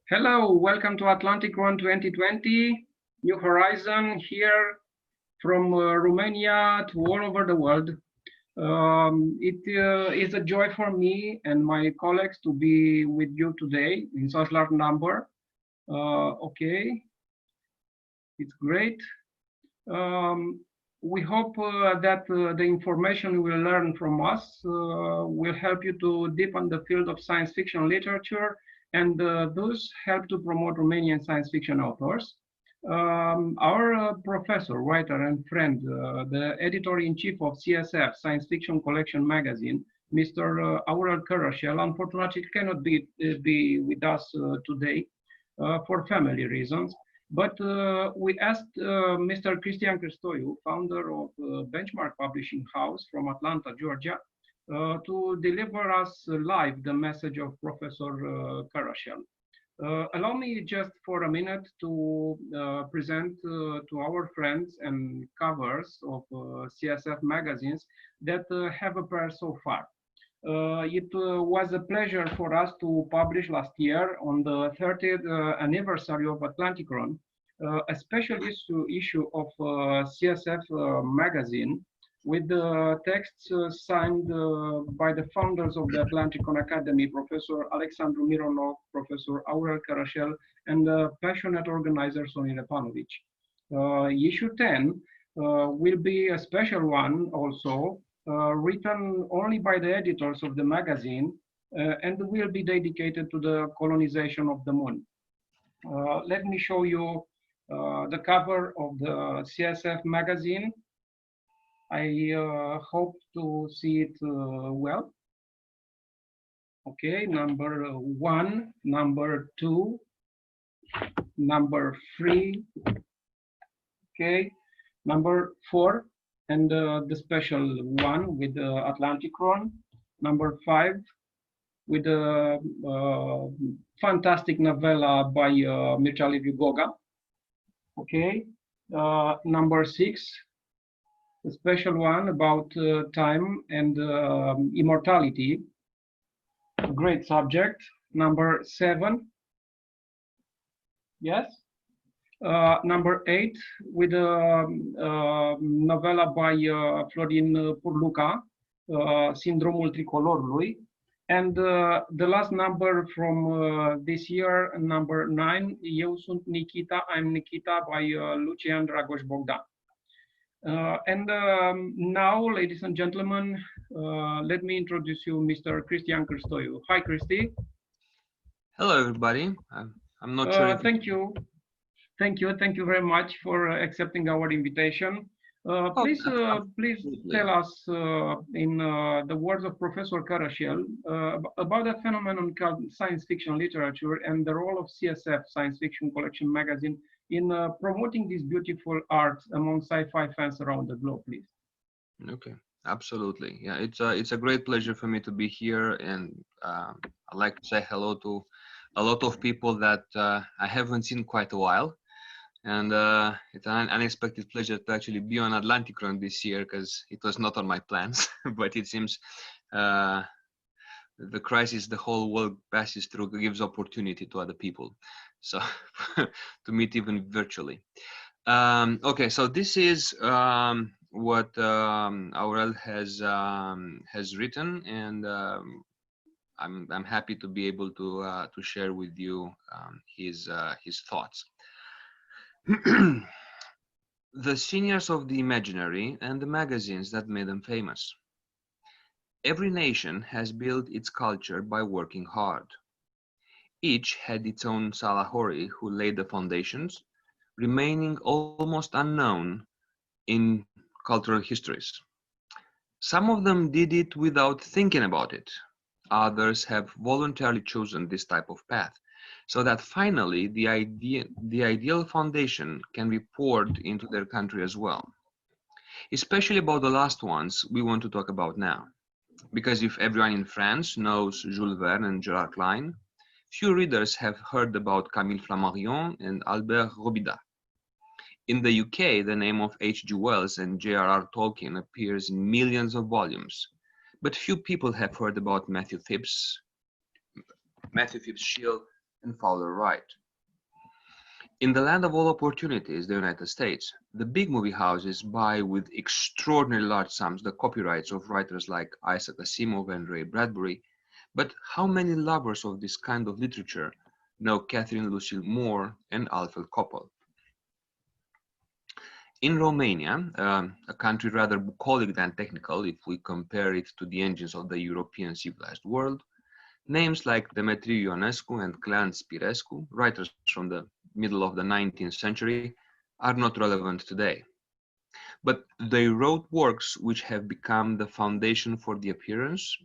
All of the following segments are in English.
Hello, welcome to Atlantic Run 2020, New Horizon here from Romania to all over the world. It is a joy for me and my colleagues to be with you today in such large number. Okay, it's great. We hope that the information you will learn from us will help you to deepen the field of science fiction literature and thus help to promote Romanian science fiction authors. Our professor, writer, and friend, the editor-in-chief of CSF, Science Fiction Collection magazine, Mr. Aurel Carasel, unfortunately cannot be with us today for family reasons. But we asked Mr. Cristian Carstoiu, founder of Benchmark Publishing House from Atlanta, Georgia, to deliver us live the message of Professor Carasel. Allow me just for a minute to present to our friends and covers of CSF magazines that have appeared so far. It was a pleasure for us to publish last year on the 30th anniversary of Atlantic Run, a special issue of CSF magazine with the texts signed by the founders of the Atlantic Run Academy, Professor Alexandru Mironov, Professor Aurel Carasel, and passionate organizer Sorin Epanovic. Issue 10 will be a special one also, written only by the editors of the magazine and will be dedicated to the colonization of the moon. Let me show you the cover of the CSF magazine. I hope to see it well. Okay, number 1, number 2, number 3, okay, number 4, and the special one with the Atlantic Run, number 5, with the fantastic novella by Mircea Liviu Goga. Okay, number 6, a special one about time and immortality, a great subject. Number 7, yes. Number 8, with a novela by Florin Purluca, Sindromul Tricolorului. And the last number from this year, number 9, Eu sunt Nikita, I'm Nikita, by Lucian Dragoș Bogdan. And now, ladies and gentlemen, let me introduce you Mr. Cristian Carstoiu. Hi, Cristi. Hello, everybody. I'm not sure if... Thank you. Thank you very much for accepting our invitation. Please tell us, in the words of Professor Carasel, about the phenomenon called science fiction literature and the role of CSF, Science Fiction Collection magazine, in promoting this beautiful art among sci-fi fans around the globe, please. Okay, absolutely. Yeah, it's a great pleasure for me to be here, and I'd like to say hello to a lot of people that I haven't seen quite a while. And it's an unexpected pleasure to actually be on Atlantic Run this year, because it was not on my plans, but it seems the crisis the whole world passes through gives opportunity to other people, so to meet even virtually. Okay, so this is what Aurel has written, and I'm happy to be able to share with you his thoughts. The seniors of the imaginary and the magazines that made them famous. Every nation has built its culture by working hard. Each had its own Salahori who laid the foundations, remaining almost unknown in cultural histories. Some of them did it without thinking about it. Others have voluntarily chosen this type of path, so that finally the ideal foundation can be poured into their country as well. Especially about the last ones we want to talk about now. Because if everyone in France knows Jules Verne and Gerard Klein, few readers have heard about Camille Flammarion and Albert Robida. In the UK, the name of H.G. Wells and J.R.R. Tolkien appears in millions of volumes, but few people have heard about Matthew Phipps's Shield, and Fowler Wright. In the land of all opportunities, the United States, the big movie houses buy with extraordinarily large sums the copyrights of writers like Isaac Asimov and Ray Bradbury. But how many lovers of this kind of literature know Catherine Lucille Moore and Alfred Koppel? In Romania, a country rather bucolic than technical if we compare it to the engines of the European civilized world, names like Demetriu Ionescu and Clean Spirescu, writers from the middle of the 19th century, are not relevant today. But they wrote works which have become the foundation for the appearance,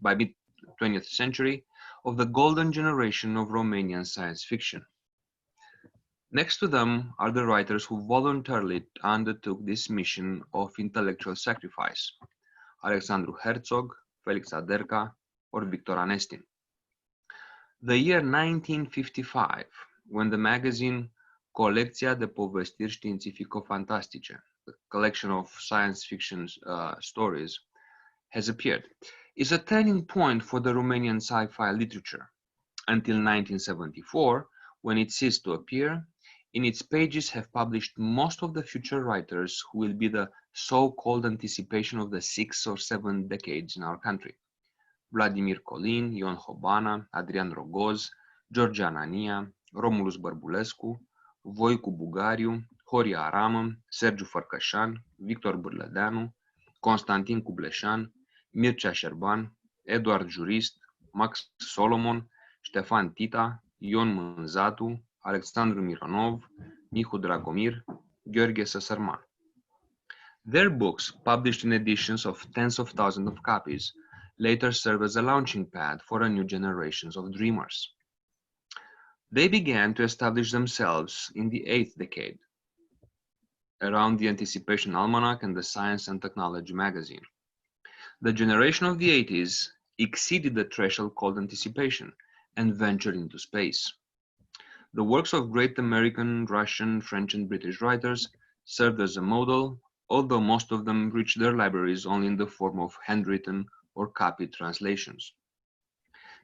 by mid-20th century, of the golden generation of Romanian science fiction. Next to them are the writers who voluntarily undertook this mission of intellectual sacrifice: Alexandru Herzog, Felix Aderca, or Victor Anestin. The year 1955, when the magazine Colecția de povestiri științifico-fantastice, the collection of science fiction stories, has appeared, is a turning point for the Romanian sci-fi literature. Until 1974, when it ceased to appear, in its pages have published most of the future writers who will be the so-called anticipation of the 6 or 7 decades in our country: Vladimir Colin, Ion Hobana, Adrian Rogoz, George Anania, Romulus Bărbulescu, Voicu Bugariu, Horia Aramă, Sergiu Fărcășan, Victor Bârlădeanu, Constantin Cubleșan, Mircea Șerban, Eduard Jurist, Max Solomon, Ștefan Tita, Ion Mânzatu, Alexandru Mironov, Mihu Dragomir, Gheorghe Săsărman. Their books, published in editions of tens of thousands of copies, later serve as a launching pad for a new generation of dreamers. They began to establish themselves in the 8th decade, around the Anticipation Almanac and the Science and Technology magazine. The generation of the 80s exceeded the threshold called Anticipation and ventured into space. The works of great American, Russian, French, and British writers served as a model, although most of them reached their libraries only in the form of handwritten or copied translations.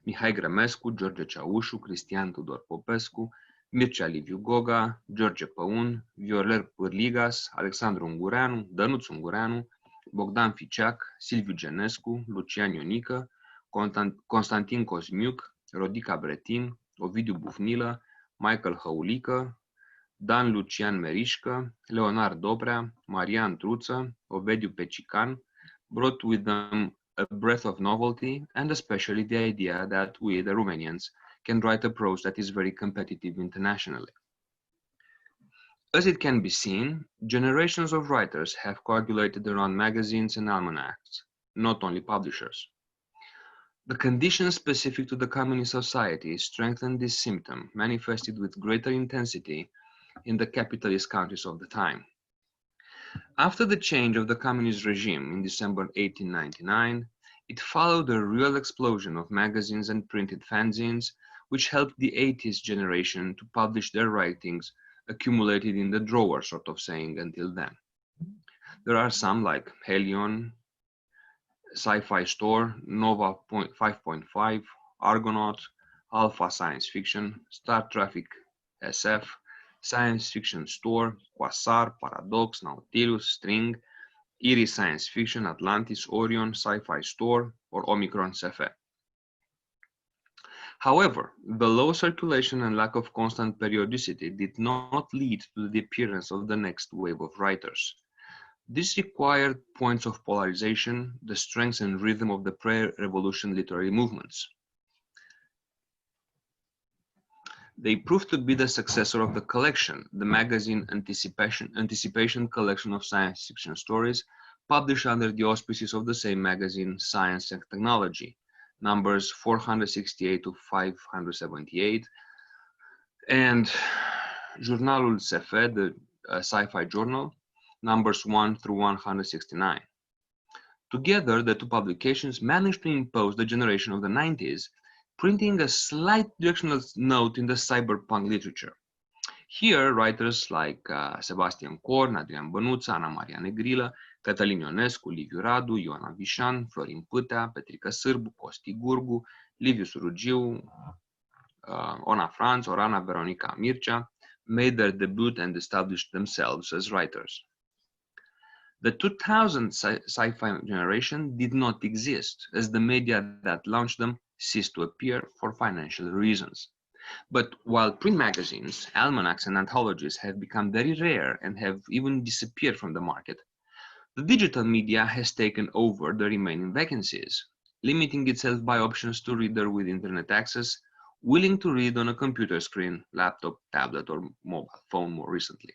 Mihai Grămescu, George Ceaușu, Cristian Tudor Popescu, Mircea Liviu Goga, George Păun, Viorel Pârligas, Alexandru Ungureanu, Dănuț Ungureanu, Bogdan Ficeac, Silviu Genescu, Lucian Ionică, Constantin Cosmiuc, Rodica Bretin, Ovidiu Bufnilă, Michael Hăulică, Dan Lucian Merișcă, Leonard Dobrea, Marian Truță, Ovidiu Pecican brought with them a breath of novelty and especially the idea that we, the Romanians, can write a prose that is very competitive internationally. As it can be seen, generations of writers have coagulated around magazines and almanacs, not only publishers. The conditions specific to the communist society strengthened this symptom, manifested with greater intensity in the capitalist countries of the time. After the change of the communist regime in December 1899, it followed a real explosion of magazines and printed fanzines, which helped the 80s generation to publish their writings accumulated in the drawer, sort of saying, until then. There are some like Helion, Sci-Fi Store, Nova 5.5, Argonaut, Alpha Science Fiction, Star Traffic SF, Science Fiction Store, Quasar, Paradox, Nautilus, String, Iris Science Fiction, Atlantis, Orion, Sci-Fi Store, or Omicron CSF. However, the low circulation and lack of constant periodicity did not lead to the appearance of the next wave of writers. This required points of polarization, the strength and rhythm of the pre-revolution literary movements. They proved to be the successor of the collection, the magazine Anticipation Collection of Science Fiction Stories, published under the auspices of the same magazine, Science and Technology, numbers 468 to 578, and Jurnalul CSF, the Sci-Fi journal, numbers 1 through 169. Together, the two publications managed to impose the generation of the 90s, printing a slight directional note in the cyberpunk literature. Here, writers like Sebastian Corn, Adrian Bănuță, Ana Maria Negrilă, Cătălin Ionescu, Liviu Radu, Ioana Vișan, Florin Pâtea, Petrică Sârbu, Costi Gurgu, Liviu Surugiu, Ona Franz or Ana Veronica Mircea, made their debut and established themselves as writers. The 2000 sci-fi generation did not exist, as the media that launched them ceased to appear for financial reasons. But while print magazines, almanacs, and anthologies have become very rare and have even disappeared from the market, the digital media has taken over the remaining vacancies, limiting itself by options to reader with internet access, willing to read on a computer screen, laptop, tablet, or mobile phone more recently.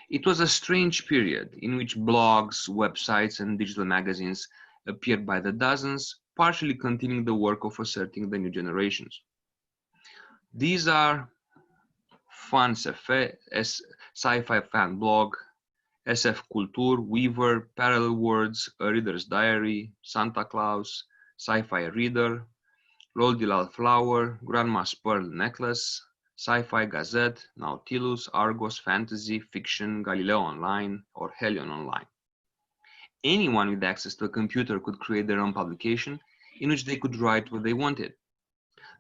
It was a strange period in which blogs, websites, and digital magazines appeared by the dozens, partially continuing the work of asserting the new generations. These are Fan SF, Sci-Fi Fan Blog, SF Culture, Weaver, Parallel Words, A Reader's Diary, Santa Claus, Sci-Fi Reader, Lol Flower, Grandma's Pearl Necklace, Sci-Fi Gazette, Nautilus, Argos, Fantasy, Fiction, Galileo Online, or Helion Online. Anyone with access to a computer could create their own publication in which they could write what they wanted.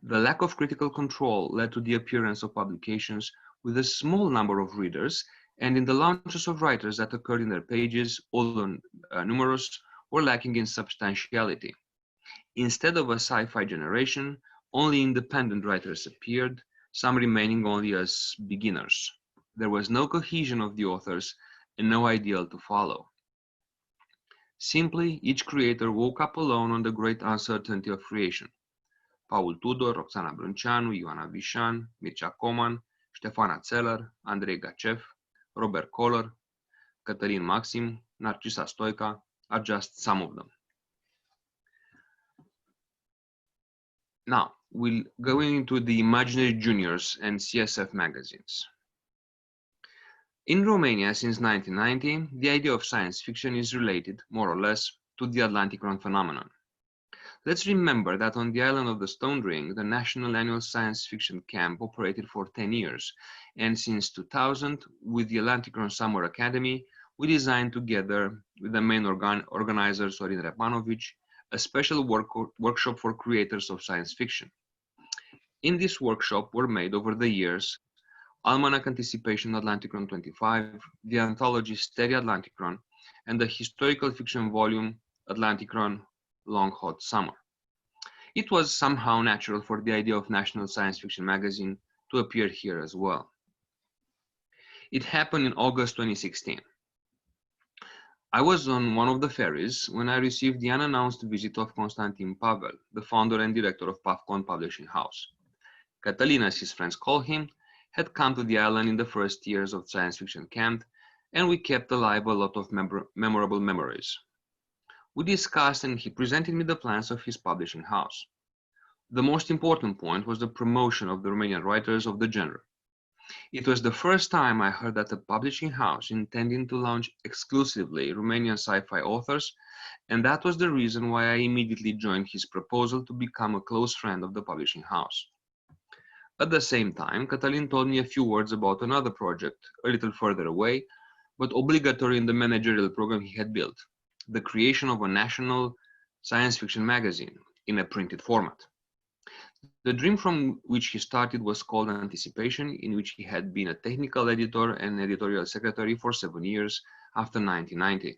The lack of critical control led to the appearance of publications with a small number of readers, and in the launches of writers that occurred in their pages, although numerous, were lacking in substantiality. Instead of a sci-fi generation, only independent writers appeared, some remaining only as beginners. There was no cohesion of the authors and no ideal to follow. Simply, each creator woke up alone on the great uncertainty of creation. Paul Tudor, Roxana Brânceanu, Ioana Vișan, Mircea Coman, Ștefana Țeller, Andrei Gacev, Robert Kohler, Cătălin Maxim, Narcisa Stoica are just some of them. Now, we'll go into the Imaginary Juniors and CSF magazines. In Romania since 1990, the idea of science fiction is related, more or less, to the Atlantic Run phenomenon. Let's remember that on the island of the Stone Ring, the National Annual Science Fiction Camp operated for 10 years, and since 2000, with the Atlantic Run Summer Academy, we designed together with the main organizer Sorin Repanovic a special workshop for creators of science fiction. In this workshop were made over the years Almanac Anticipation Atlantic Run 25, the anthology Stereo Atlantic Run, and the historical fiction volume Atlantic Run Long Hot Summer. It was somehow natural for the idea of National Science Fiction Magazine to appear here as well. It happened in August 2016. I was on one of the ferries when I received the unannounced visit of Constantin Pavel, the founder and director of Pavcon Publishing House. Cătălin, as his friends call him, had come to the island in the first years of science fiction camp, and we kept alive a lot of memorable memories. We discussed and he presented me the plans of his publishing house. The most important point was the promotion of the Romanian writers of the genre. It was the first time I heard that a publishing house intended to launch exclusively Romanian sci-fi authors, and that was the reason why I immediately joined his proposal to become a close friend of the publishing house. At the same time, Cătălin told me a few words about another project a little further away, but obligatory in the managerial program he had built, the creation of a national science fiction magazine in a printed format. The dream from which he started was called Anticipation, in which he had been a technical editor and editorial secretary for 7 years after 1990.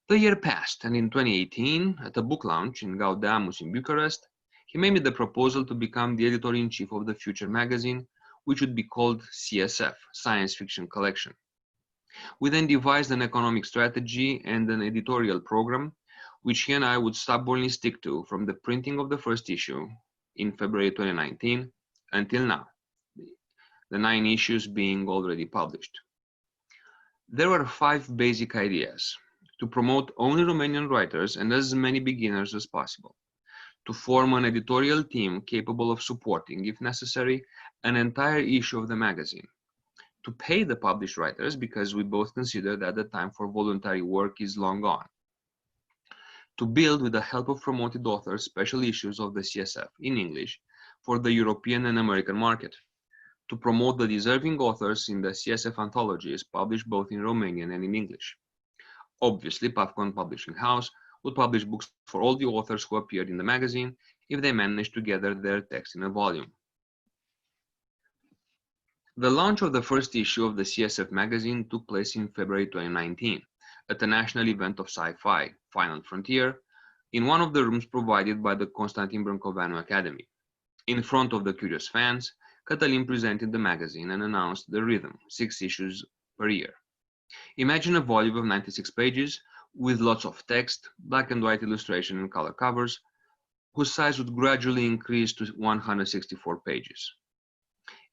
The year passed, and in 2018, at a book launch in Gaudeamus in Bucharest, he made me the proposal to become the editor-in-chief of the future magazine, which would be called CSF, Science Fiction Collection. We then devised an economic strategy and an editorial program, which he and I would stubbornly stick to from the printing of the first issue in February 2019 until now, the 9 issues being already published. There were 5 basic ideas: to promote only Romanian writers and as many beginners as possible, to form an editorial team capable of supporting, if necessary, an entire issue of the magazine, to pay the published writers because we both consider that the time for voluntary work is long gone, to build, with the help of promoted authors, special issues of the CSF in English for the European and American market, to promote the deserving authors in the CSF anthologies published both in Romanian and in English. Obviously, Pavcon Publishing House would publish books for all the authors who appeared in the magazine, if they managed to gather their text in a volume. The launch of the first issue of the CSF magazine took place in February 2019 at a national event of Sci-Fi, Final Frontier, in one of the rooms provided by the Constantin Academy. In front of the curious fans, Cătălin presented the magazine and announced the rhythm, 6 issues per year. Imagine a volume of 96 pages with lots of text, black and white illustration and color covers, whose size would gradually increase to 164 pages.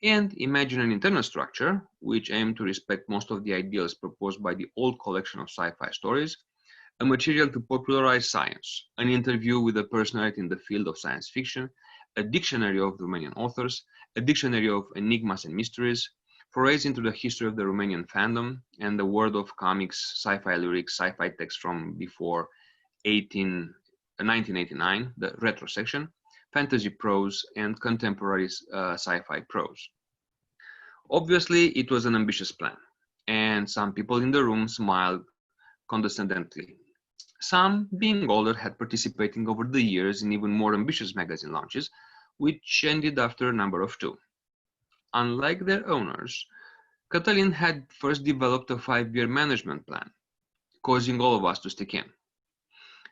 And imagine an internal structure, which aimed to respect most of the ideals proposed by the old collection of sci-fi stories, a material to popularize science, an interview with a personality in the field of science fiction, a dictionary of Romanian authors, a dictionary of enigmas and mysteries, forays into the history of the Romanian fandom and the world of comics, sci-fi lyrics, sci-fi text from before 1989, the retro section, fantasy prose, and contemporary sci-fi prose. Obviously, it was an ambitious plan, and some people in the room smiled condescendingly. Some, being older, had participated over the years in even more ambitious magazine launches, which ended after a number of 2. Unlike their owners, Cătălin had first developed a 5-year management plan, causing all of us to stick in.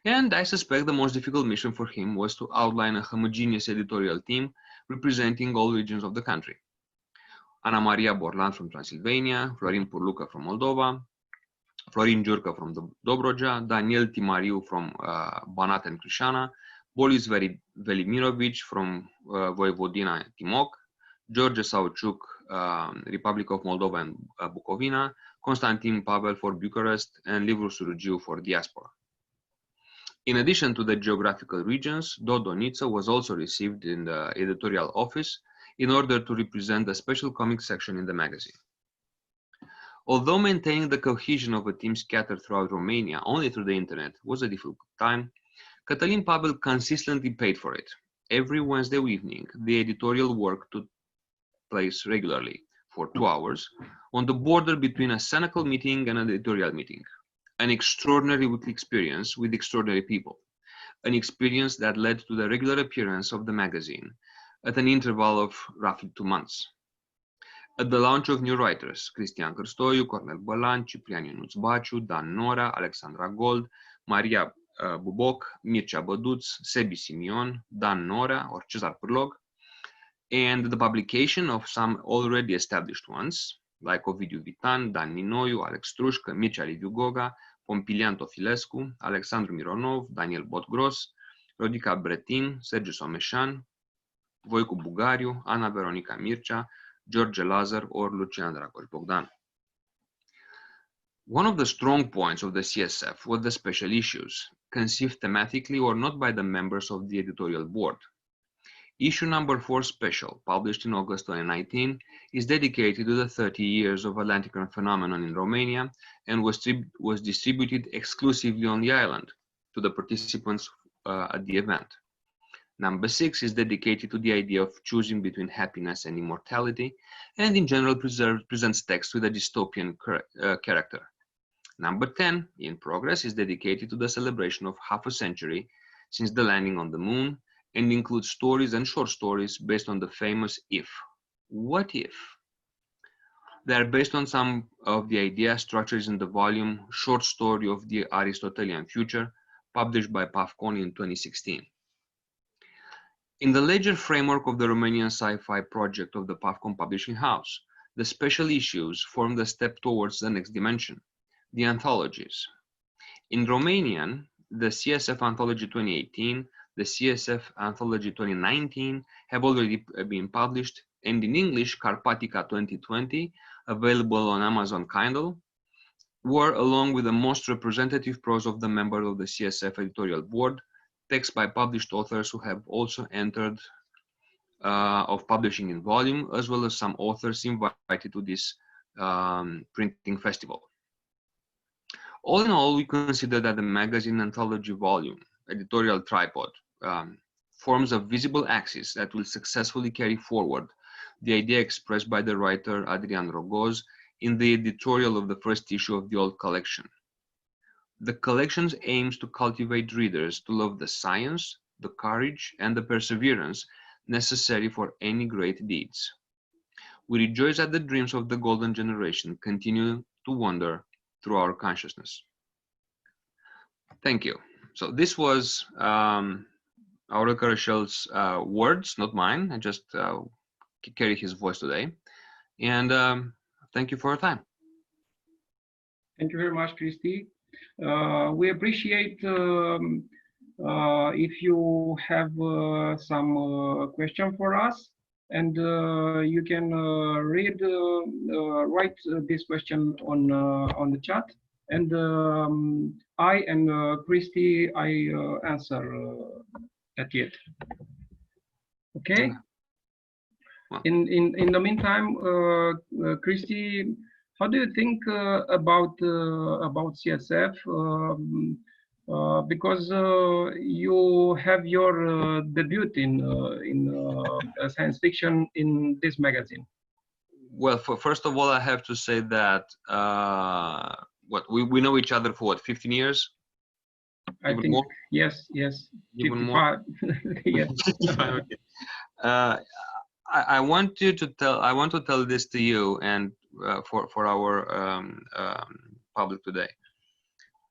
And I suspect the most difficult mission for him was to outline a homogeneous editorial team representing all regions of the country. Ana Maria Borlan from Transylvania, Florin Purluca from Moldova, Florin Giurcă from Dobrogea, Daniel Timariu from Banat and Crișana, Boris Velimirovic from Voivodina Timok, George Sauciuc, Republic of Moldova and Bucovina, Constantin Pavel for Bucharest, and Livru Surugiu for Diaspora. In addition to the geographical regions, Dodoniță was also received in the editorial office in order to represent the special comics section in the magazine. Although maintaining the cohesion of a team scattered throughout Romania only through the internet was a difficult time, Cătălin Pavel consistently paid for it. Every Wednesday evening, the editorial work took place regularly for 2 hours on the border between a cynical meeting and an editorial meeting. An extraordinary weekly experience with extraordinary people. An experience that led to the regular appearance of the magazine at an interval of roughly 2 months. At the launch of new writers, Cristian Carstoiu, Cornel Bălan, Ciprian Ionuț Baciu, Dan Nora, Alexandra Gold, Maria Buboc, Mircea Băduț, Sebi Simion, Dan Nora or Cezar Pârlog, and the publication of some already established ones, like Ovidiu Vitan, Dan Ninoiu, Alex Strușcă, Mircea Liviu Goga, Pompilian Tofilescu, Alexandru Mironov, Daniel Botgros, Rodica Bretin, Sergiu Someșan, Voicu Bugariu, Ana Veronica Mircea, George Lazar, or Lucian Dragoș Bogdan. One of the strong points of the CSF was the special issues, conceived thematically or not by the members of the editorial board. Issue number 4 special, published in August 2019, is dedicated to the 30 years of Atlantican phenomenon in Romania and was distributed exclusively on the island to the participants at the event. Number 6 is dedicated to the idea of choosing between happiness and immortality, and in general presents text with a dystopian character. Number 10, in progress, is dedicated to the celebration of half a century since the landing on the moon, and includes stories and short stories based on the famous if. What if? They are based on some of the idea structures in the volume Short Story of the Aristotelian Future, published by PAFCON in 2016. In the larger framework of the Romanian sci-fi project of the PAFCON Publishing House, the special issues form the step towards the next dimension, the anthologies. In Romanian, the CSF Anthology 2018, the CSF Anthology 2019 have already been published, and in English, Carpatica 2020, available on Amazon Kindle, were, along with the most representative prose of the members of the CSF editorial board, text by published authors who have also entered of publishing in volume, as well as some authors invited to this printing festival. All in all, we consider that the magazine anthology volume, editorial tripod, forms a visible axis that will successfully carry forward the idea expressed by the writer Adrian Rogoz in the editorial of the first issue of the old collection. The collection aims to cultivate readers to love the science, the courage, and the perseverance necessary for any great deeds. We rejoice that the dreams of the golden generation continue to wander through our consciousness. Thank you. So this was Aurel Carasel's words, not mine. I just carry his voice today. And thank you for your time. Thank you very much, Cristi. We appreciate if you have some question for us, and you can write this question on the chat, and I and Cristi, I answer at it. Okay. Well. In the meantime, Cristi, how do you think about CSF? Because you have your debut in science fiction in this magazine. Well, first of all, I have to say that we know each other for what, 15 years? I think more? Yes. Even 55. more? Yes. 55, okay. I want to tell this to you and for our public today.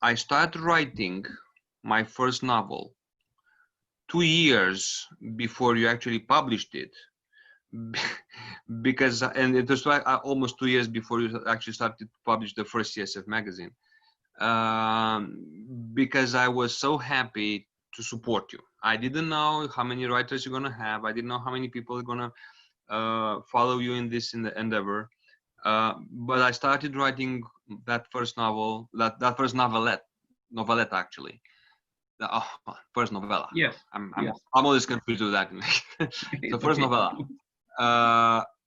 I started writing my first novel 2 years before you actually published it, because, and it was almost 2 years before you actually started to publish the first CSF magazine, because I was so happy to support you. I didn't know how many writers you're gonna have. I didn't know how many people are gonna follow you in this endeavor. But I started writing that first novel, that first novelette actually. First novella. Yes. I'm always confused with that. The first novella.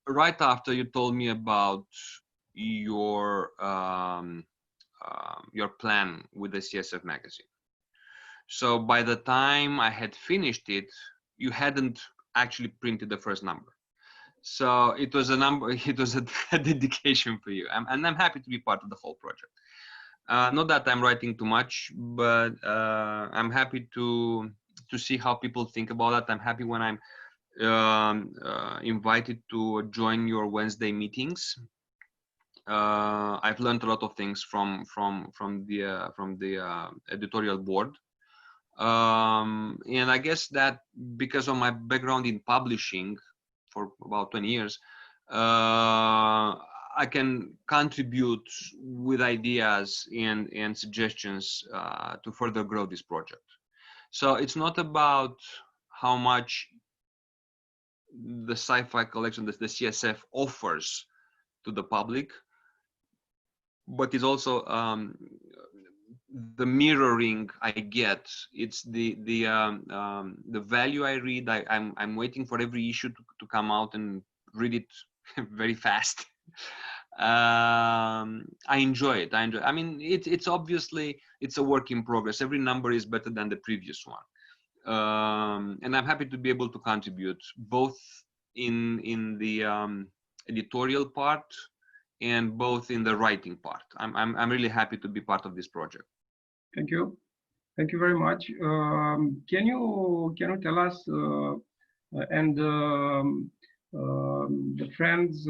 Right after you told me about your plan with the CSF magazine. So by the time I had finished it, you hadn't actually printed the first number. So it was a dedication for you, and I'm happy to be part of the whole project. Not that I'm writing too much, but I'm happy to see how people think about that. I'm happy when I'm invited to join your Wednesday meetings. I've learned a lot of things from the editorial board, and I guess that because of my background in publishing for about 20 years, I can contribute with ideas and suggestions to further grow this project. So it's not about how much the sci-fi collection, the CSF, offers to the public, but it's also the mirroring I get. It's the value I read. I'm waiting for every issue to come out and read it very fast. I enjoy it. I mean, it's obviously it's a work in progress. Every number is better than the previous one, and I'm happy to be able to contribute both in the editorial part and both in the writing part. I'm really happy to be part of this project. Thank you very much. Can you tell us and the friends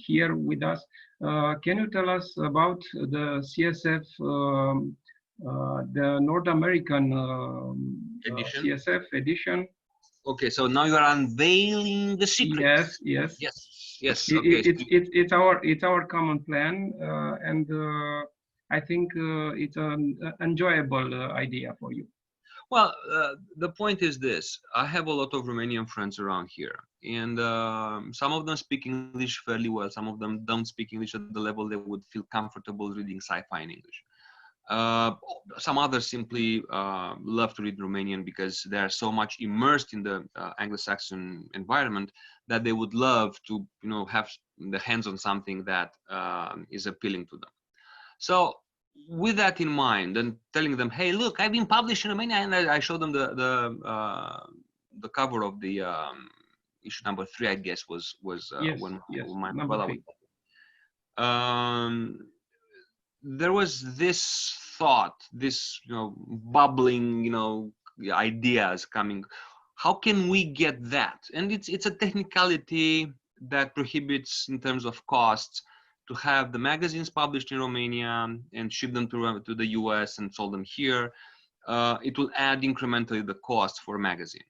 here with us, can you tell us about the CSF, the North American edition? CSF edition? Okay, so now you are unveiling the secret. Yes. Okay. It's our common plan, and I think it's an enjoyable idea for you. Well, the point is this: I have a lot of Romanian friends around here, and some of them speak English fairly well. Some of them don't speak English at the level they would feel comfortable reading sci-fi in English. Some others simply love to read Romanian because they are so much immersed in the Anglo-Saxon environment that they would love to, have the hands on something that is appealing to them. So with that in mind, and telling them, hey, look, I've been published in Romania, and I showed them the cover of the issue number 3, I guess, was when my novella was. There was this thought, this bubbling, ideas coming. How can we get that? And it's a technicality that prohibits in terms of costs to have the magazines published in Romania and ship them to the US and sold them here. It will add incrementally the cost for a magazine.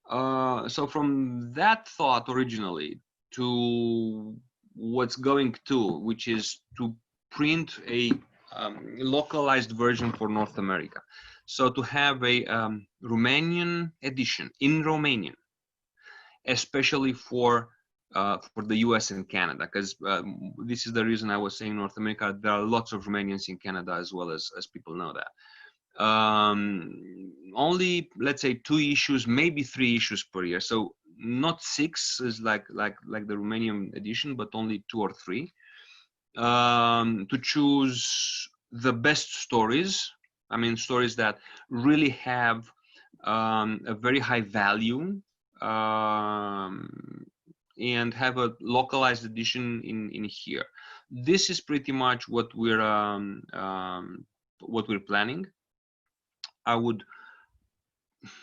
So from that thought originally to what's going to, which is to print a localized version for North America. So to have a Romanian edition in Romanian, especially for the US and Canada, because this is the reason I was saying North America. There are lots of Romanians in Canada as well, as people know that. Only, let's say, 2 issues, maybe 3 issues per year. So not 6 is like the Romanian edition, but only 2 or 3. To choose the best stories. I mean, stories that really have a very high value, and have a localized edition in here. This is pretty much what we're planning. I would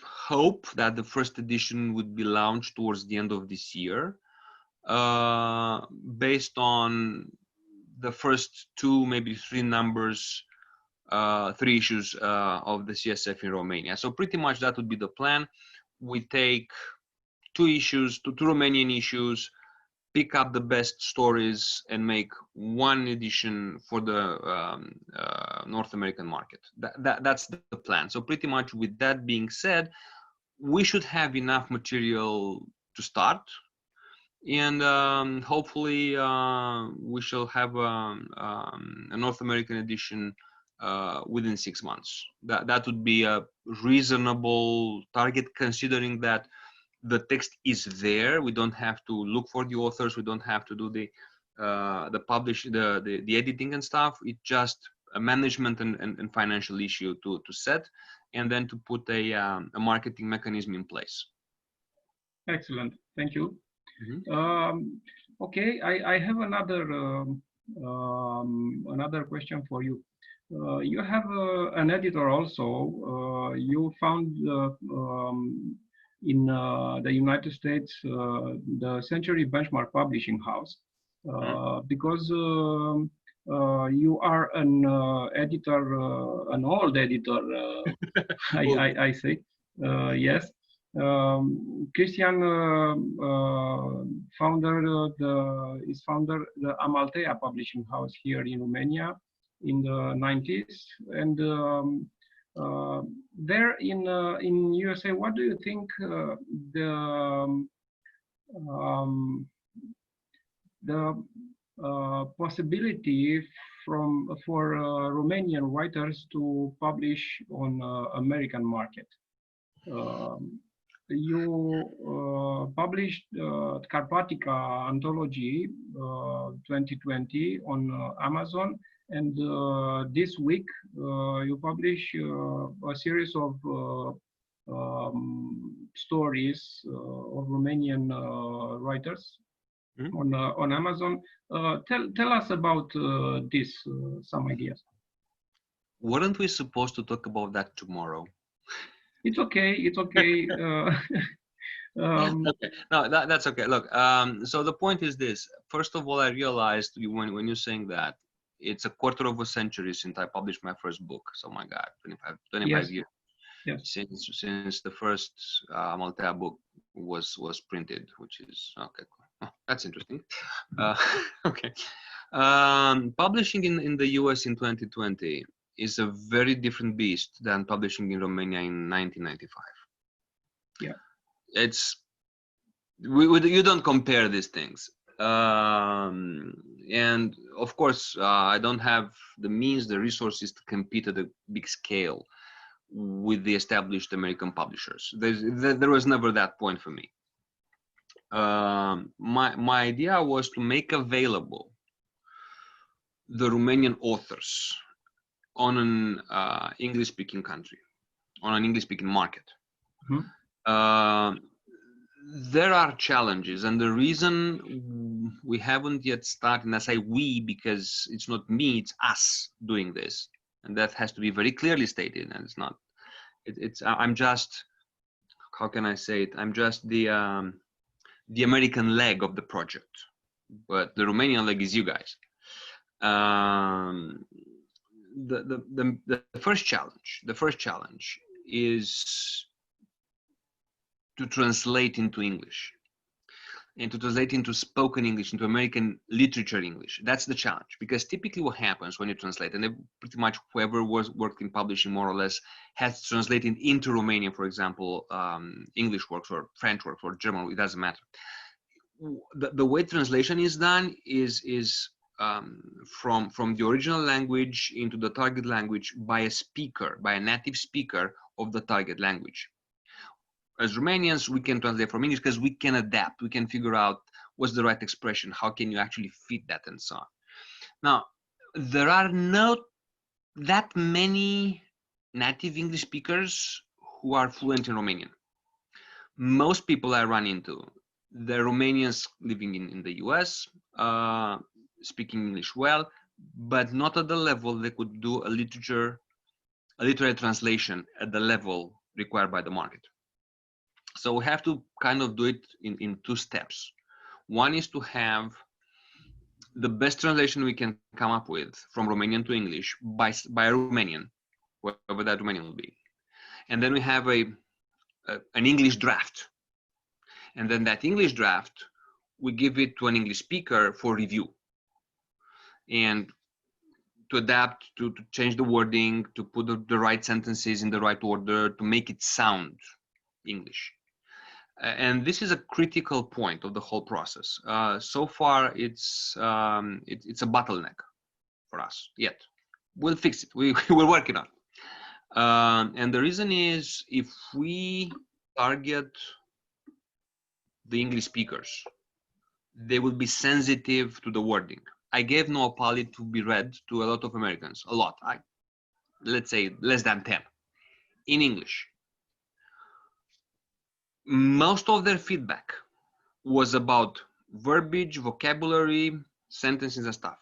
hope that the first edition would be launched towards the end of this year, based on the first 2, maybe 3 numbers, 3 issues of the CSF in Romania. So pretty much that would be the plan. We take 2 issues, 2 Romanian issues, pick up the best stories and make 1 edition for the North American market. That's the plan. So pretty much with that being said, we should have enough material to start. And hopefully we shall have a North American edition within 6 months. That would be a reasonable target, considering that the text is there. We don't have to look for the authors. We don't have to do the editing and stuff. It's just a management and financial issue to set, and then to put a marketing mechanism in place. Excellent, thank you. Mm-hmm. Okay, I have another question for you. You have an editor also. You found in the United States the Century Benchmark Publishing House, because you are an editor, an old editor, I say, yes. Cristian is founder the Amaltea Publishing House here in Romania in the 90s, and there in USA, what do you think the possibility for Romanian writers to publish on American market? You published Carpatica Anthology 2020 on Amazon, and this week you publish a series of stories of Romanian writers on Amazon. Tell us about this, some ideas. Weren't we supposed to talk about that tomorrow? It's okay. It's okay. Okay. No, that's okay. Look, so the point is this. First of all, I realized when you're saying that it's a quarter of a century since I published my first book. So my God, 25 yes. years since the first Amaltea book was printed, which is okay. Oh, that's interesting. Okay. Publishing in the US in 2020 is a very different beast than publishing in Romania in 1995. Yeah, you don't compare these things, and of course I don't have the means, the resources to compete at a big scale with the established American publishers. There was never that point for me. My idea was to make available the Romanian authors on an English-speaking country, on an English-speaking market. There are challenges, and the reason we haven't yet started, and I say we because it's not me, it's us doing this, and that has to be very clearly stated, and it's not I'm just, how can I say it? I'm just the American leg of the project, but the Romanian leg is you guys. The first challenge is to translate into English, and to translate into spoken English, into American literature English. That's the challenge, because typically what happens when you translate, and pretty much whoever worked in publishing more or less has translated into Romanian, for example, English works or French works or German, it doesn't matter. The way translation is done is from the original language into the target language by a speaker, by a native speaker of the target language. As Romanians, we can translate from English because we can adapt. We can figure out what's the right expression, how can you actually fit that, and so on. Now, there are not that many native English speakers who are fluent in Romanian. Most people I run into, they're Romanians living in the US, speaking English well, but not at the level they could do a literary translation at the level required by the market. So we have to kind of do it in two steps. One is to have the best translation we can come up with from Romanian to English by a Romanian, whoever that Romanian will be. And then we have an English draft. And then that English draft, we give it to an English speaker for review. And to adapt, to change the wording, to put the right sentences in the right order, to make it sound English. And this is a critical point of the whole process. So far, it's a bottleneck for us yet. We'll fix it. We're working on it. And the reason is, if we target the English speakers, they will be sensitive to the wording. I gave No Apology to be read to a lot of Americans, a lot. Let's say less than 10 in English. Most of their feedback was about verbiage, vocabulary, sentences and stuff.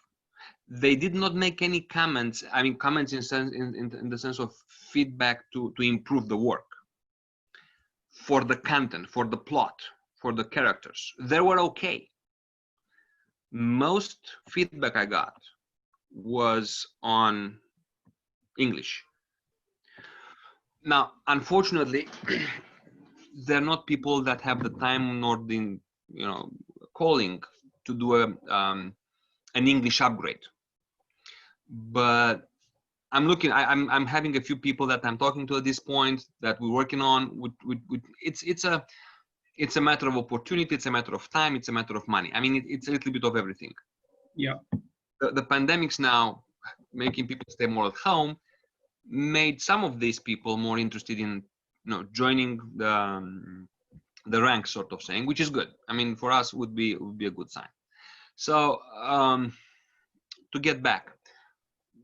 They did not make any comments. I mean, comments in the sense of feedback to improve the work. For the content, for the plot, for the characters, they were okay. Most feedback I got was on English. Now, unfortunately, they're not people that have the time nor the calling to do an English upgrade. But I'm having a few people that I'm talking to at this point that we're working on. It's a matter of opportunity, it's a matter of time, it's a matter of money. I mean, it's a little bit of everything. Yeah. The pandemics now making people stay more at home made some of these people more interested in joining the ranks, sort of saying, which is good. I mean, for us would be a good sign. So to get back,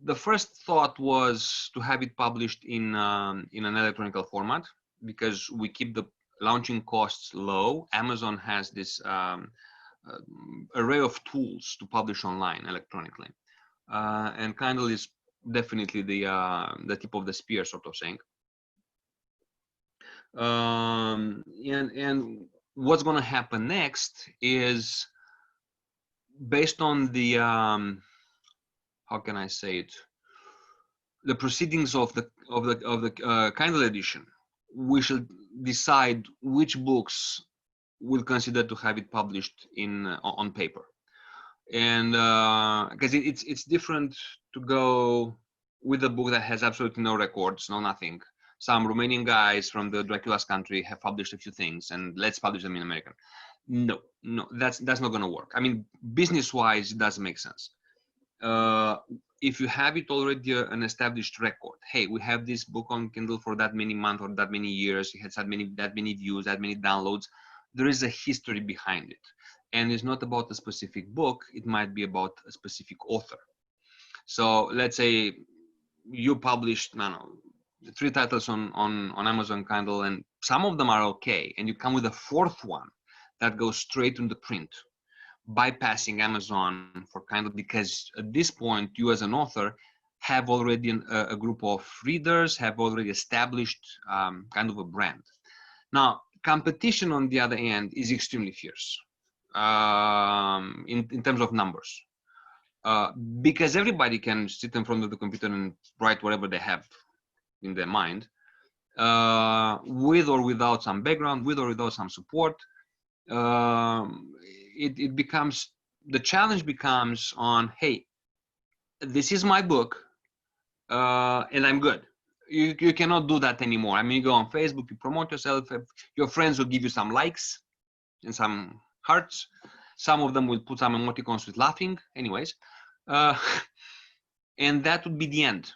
the first thought was to have it published in an electronic format, because we keep the launching costs low. Amazon has this array of tools to publish online electronically, and Kindle is definitely the tip of the spear, sort of saying. And what's going to happen next is, based on the how can I say it, the proceedings of the Kindle edition, we shall decide which books we'll consider to have it published on paper. And because it's different to go with a book that has absolutely no records, no nothing. Some Romanian guys from the Dracula's country have published a few things, and let's publish them in American. No, that's not going to work. I mean, business-wise, it doesn't make sense. If you have it already an established record, hey, we have this book on Kindle for that many months or that many years, it has that many views, that many downloads, there is a history behind it. And it's not about a specific book, it might be about a specific author. So let's say you published, 3 titles on Amazon Kindle, and some of them are okay, and you come with a 4th one that goes straight into print, bypassing Amazon for Kindle, because at this point, you as an author have already a group of readers, have already established kind of a brand. Now, competition on the other end is extremely fierce in terms of numbers. Because everybody can sit in front of the computer and write whatever they have in their mind, with or without some background, with or without some support. It becomes, the challenge becomes on, hey, this is my book, and I'm good. You cannot do that anymore. I mean, you go on Facebook, you promote yourself, your friends will give you some likes and some hearts. Some of them will put some emoticons with laughing, anyways. And that would be the end.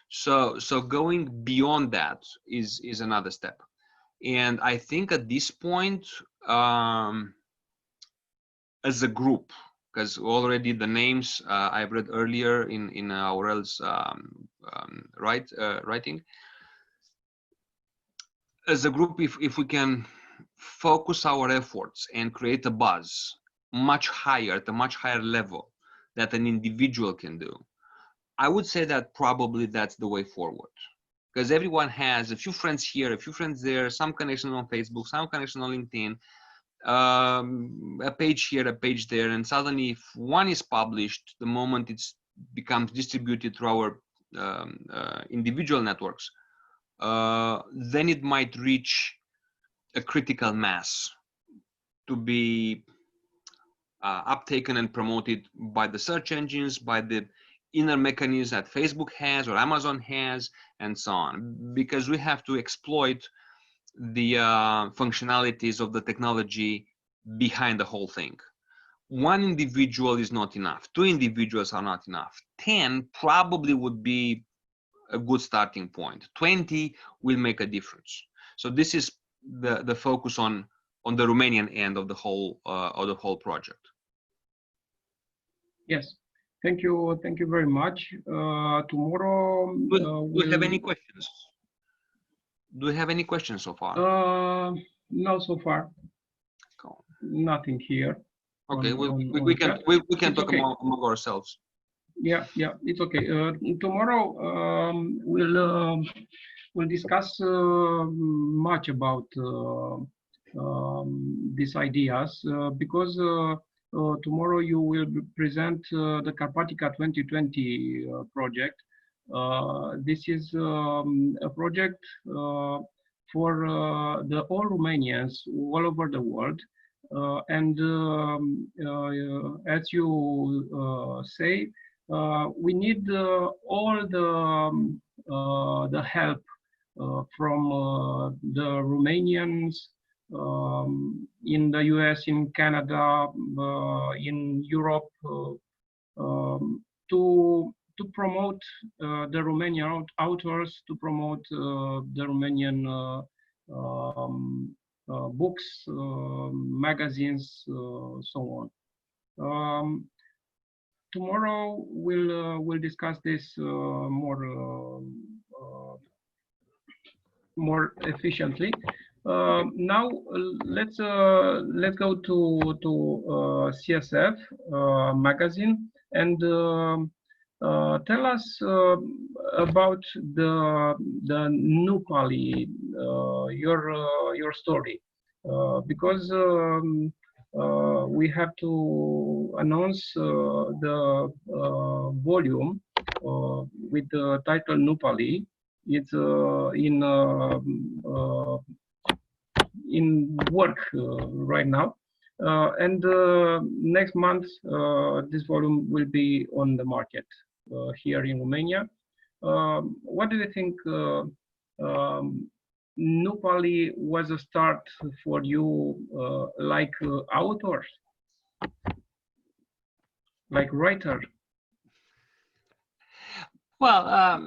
So going beyond that is another step. And I think at this point, as a group, because already the names I've read earlier in Aurel's writing, as a group, if we can focus our efforts and create a buzz much higher, at a much higher level that an individual can do, I would say that probably that's the way forward. Because everyone has a few friends here, a few friends there, some connections on Facebook, some connections on LinkedIn, a page here, a page there, and suddenly if one is published, the moment it becomes distributed through our individual networks, then it might reach a critical mass to be uptaken and promoted by the search engines, by the inner mechanisms that Facebook has or Amazon has, and so on, because we have to exploit the functionalities of the technology behind the whole thing. One individual is not enough. 2 individuals are not enough. 10 probably would be a good starting point. 20 will make a difference. So this is the focus on the Romanian end of the whole project. Yes. Thank you very much. Tomorrow, do you have any questions? Do you have any questions so far? No, so far. Cool. Nothing here. Okay, we can talk among ourselves. Yeah, it's okay. Tomorrow we'll discuss much about these ideas because tomorrow you will present the Carpatica 2020 project. This is a project for the all Romanians all over the world. And as you say, we need all the help from the Romanians in the US, in Canada, in Europe, to promote the Romanian authors, to promote the Romanian books, magazines, so on. Tomorrow we'll discuss this more efficiently. Now let's go to CSF magazine and tell us about the Nupali, your story, because we have to announce the volume with the title Nupali. It's in work right now, and next month this volume will be on the market here in Romania. What do you think? Nupali was a start for you, like author, like writer? Well,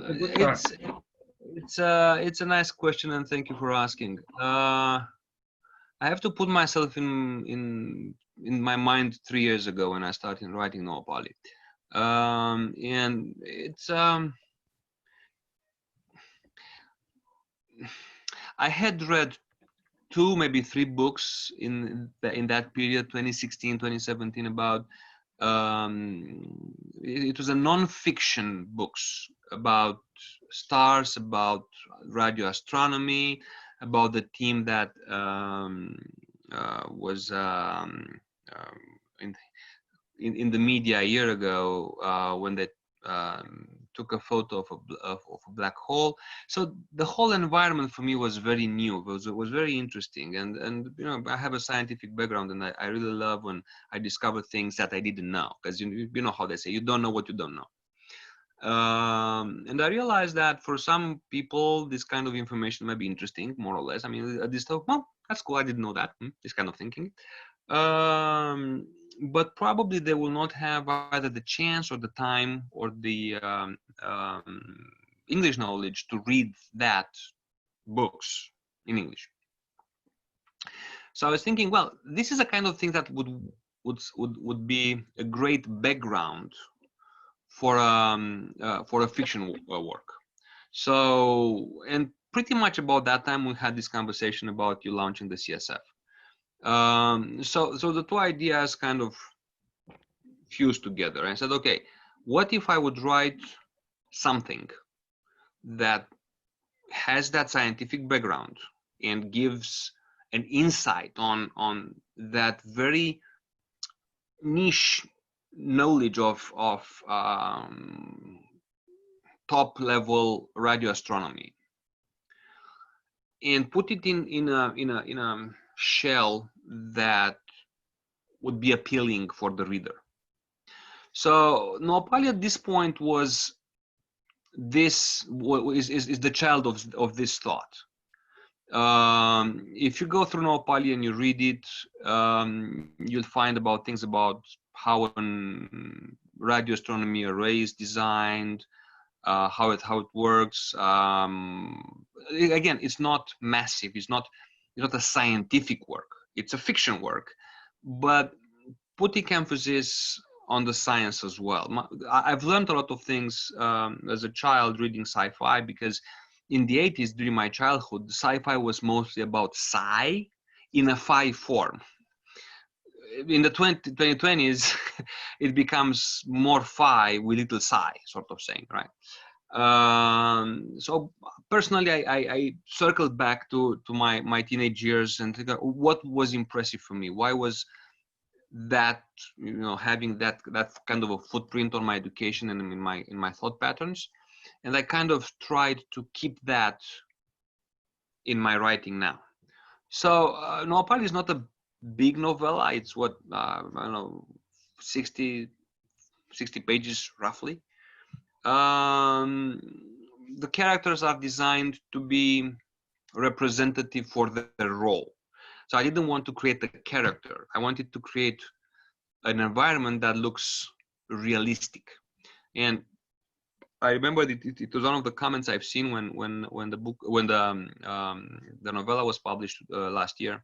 it's a nice question, and thank you for asking. I have to put myself in my mind 3 years ago when I started writing Nupali, and it's I had read 2, maybe 3 books in that period, 2016, 2017, about It was a non-fiction books about stars, about radio astronomy, about the team that was in the media a year ago when they took a photo of a black hole. So the whole environment for me was very new. It was very interesting, and you know, I have a scientific background, and I really love when I discover things that I didn't know, because you know how they say, you don't know what you don't know. And I realized that for some people, this kind of information might be interesting, more or less. I mean, this stuff, well, that's cool. I didn't know that. This kind of thinking. But probably they will not have either the chance or the time or the English knowledge to read that books in English. So I was thinking, well, this is a kind of thing that would be a great background for a fiction work. So, and pretty much about that time we had this conversation about you launching the CSF. So the two ideas kind of fused together. I said, okay, what if I would write something that has that scientific background and gives an insight on that very niche knowledge of top level radio astronomy, and put it in a shell that would be appealing for the reader. So Nopali at this point is the child of this thought. If you go through Nopali and you read it, you'll find about things about how radio astronomy array is designed, how it works. Again, it's not massive. It's not a scientific work. It's a fiction work, but putting emphasis on the science as well. I've learned a lot of things as a child reading sci-fi, because in the 80s, during my childhood, sci-fi was mostly about sci in a fi form. In the 2020s, it becomes more fi with little sci, sort of saying, right? So personally, I circled back to my teenage years and think, what was impressive for me? Why was that, you know, having that kind of a footprint on my education and in my thought patterns? And I kind of tried to keep that in my writing now. So Nopal is not a big novella. It's what, I don't know, 60 pages roughly. The characters are designed to be representative for their role. So I didn't want to create a character. I wanted to create an environment that looks realistic. And I remember it was one of the comments I've seen when the novella was published last year.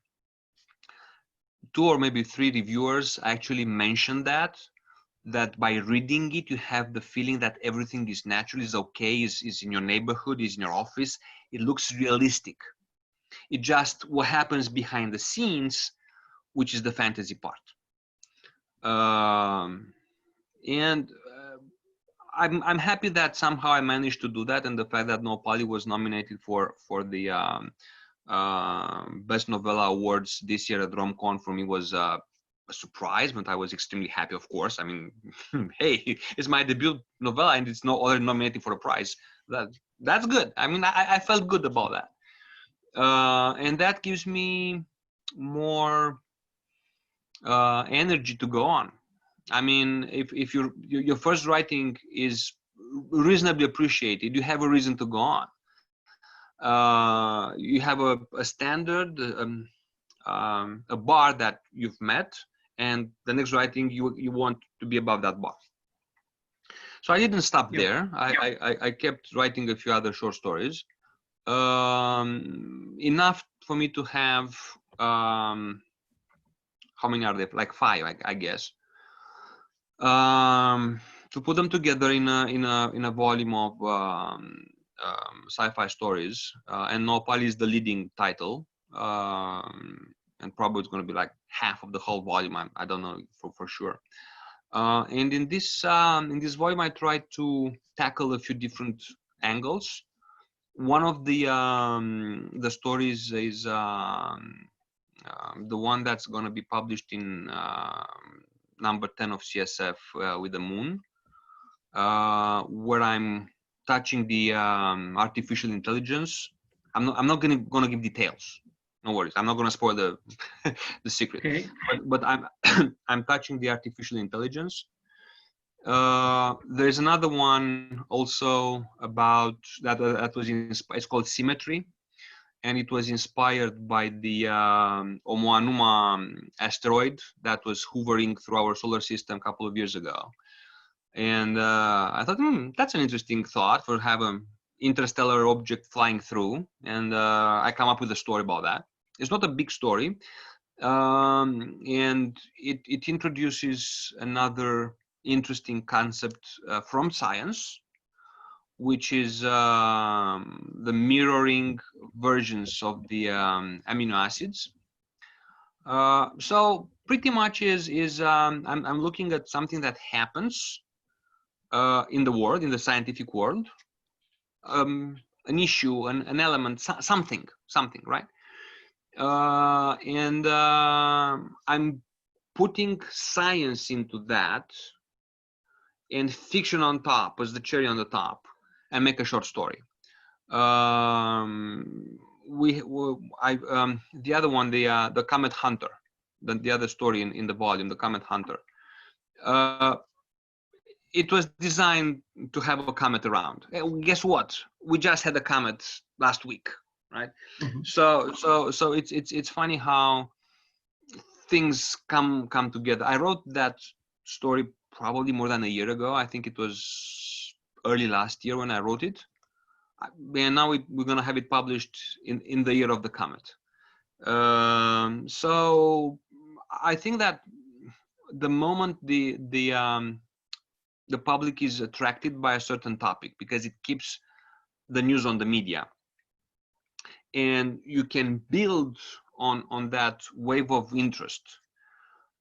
2 or maybe 3 reviewers actually mentioned that by reading it, you have the feeling that everything is natural, is okay, is in your neighborhood, is in your office. It looks realistic. It just what happens behind the scenes, which is the fantasy part. And I'm happy that somehow I managed to do that, and the fact that Nopali was nominated for the Best Novella Awards this year at RomCon for me was a surprise, but I was extremely happy, of course. I mean, hey, it's my debut novella and it's already nominated for a prize. That's good. I mean, I felt good about that. And that gives me more energy to go on. I mean, if your first writing is reasonably appreciated, you have a reason to go on. You have a standard, a bar that you've met, and the next writing you want to be above that bar. So I didn't stop there. I kept writing a few other short stories, enough for me to have how many are there? Like 5, I guess. To put them together in a volume of sci-fi stories, and Nopal is the leading title, and probably it's going to be like half of the whole volume. I don't know for sure. And in this volume, I tried to tackle a few different angles. One of the stories is the one that's going to be published in number 10 of CSF with the moon, where I'm touching the artificial intelligence. I'm not going to give details. No worries. I'm not going to spoil the the secret. Okay. But I'm I'm touching the artificial intelligence. There's another one also about that was it's called Symmetry, and it was inspired by the Oumuamua asteroid that was hovering through our solar system a couple of years ago. And I thought, that's an interesting thought for have an interstellar object flying through, and I come up with a story about that. It's not a big story, and it introduces another interesting concept from science, which is the mirroring versions of the amino acids. So pretty much I'm looking at something that happens in the world, in the scientific world, an issue, an element, something, right? And I'm putting science into that and fiction on top as the cherry on the top, and make a short story. The other one, the Comet Hunter, the other story in the volume, the Comet Hunter. It was designed to have a comet around. Guess what? We just had a comet last week, right? Mm-hmm. So it's funny how things come together. I wrote that story probably more than a year ago. I think it was early last year when I wrote it. And now we're going to have it published in the year of the comet. So I think that the moment the public is attracted by a certain topic, because it keeps the news on the media, and you can build on that wave of interest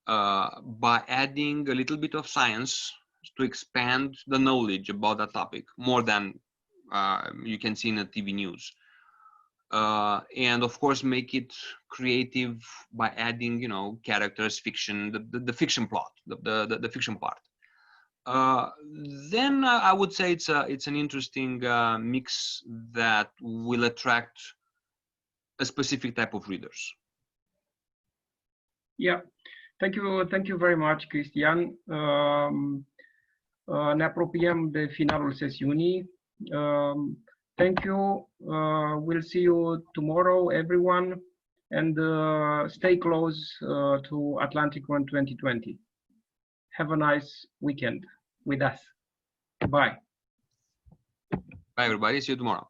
by adding a little bit of science to expand the knowledge about that topic more than you can see in the TV news. And of course, make it creative by adding, characters, fiction, the fiction plot, the fiction part. Then I would say it's an interesting mix that will attract a specific type of readers. Yeah, thank you very much, Cristian. Ne apropiem de finalul sesiunii. Thank you. We'll see you tomorrow, everyone, and stay close to Atlantic Run 2020. Have a nice weekend with us. Bye. Bye, everybody. See you tomorrow.